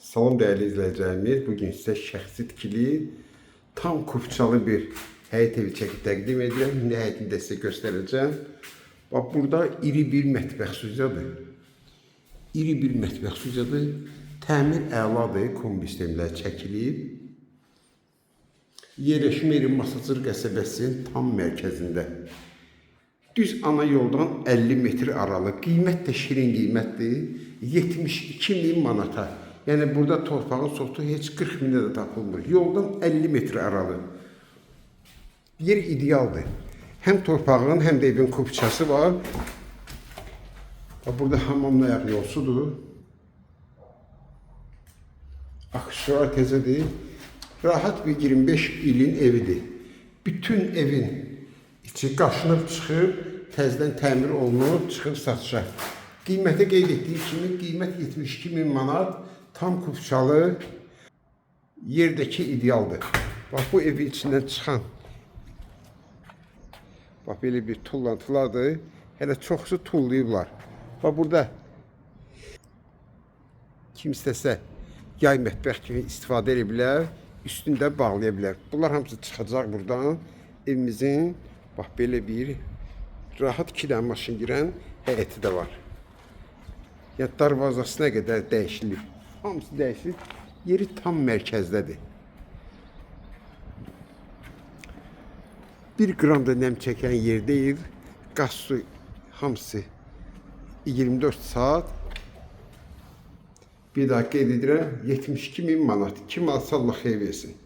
Salam değerli izleyicilerimiz, bugün size şəxsi tikili, tam kupçalı bir həyət evi çəkib təqdim edirəm. İndi həyətini də sizə göstərəcəm. Bax, burada iri bir mətbəx sücadır. İri bir mətbəx sücadır. Təmir əladır, kombi sistemlər çəkilib. Yerləşmə yeri Masazır qəsəbəsinin tam mərkəzində. Düz ana yoldan 50 metr aralı. Qiymət də şirin qiymətdir. 72.000 manata. Yəni burada torpağın sotu heç 40 minə də tapılmır. Yoldan 50 metr aralı. Yer idealdır. Hem torpağın, hem de evin kupçası var. Burada hamamlayaq yolsudur. Aksesuar təzədir. Rahat bir 25 ilin evidir. Bütün evin içi qaşınıb çıxıb, təzədən təmir olunub, çıxıb satışa. Qiyməti qeyd etdiyim kimi, qiymət 72.000 manat, tam kupçalı, yerdəki idealdır. Bax, bu evin içindən çıxan, bax, belə bir tullantılardır. Hələ çoxsu tullayıblar. Bax, burada kim istəsə yay mətbəx kimi istifadə edə bilər, üstündə bağlaya bilər. Bunlar hamısı çıxacaq buradan. Evimizin, bax, belə bir rahat 2 dənə maşın girən həyəti də var. Yəni, darvazasına qədər dəyişilib. Hamısı dəyişilib. Yeri tam mərkəzdədir. 1 qram da nəm çəkən yer deyil. Qaz, su, hamısı 24 saat. Bir daha qeyd edirəm, 72.000 manat. Kim alsa Allah xeyir versin.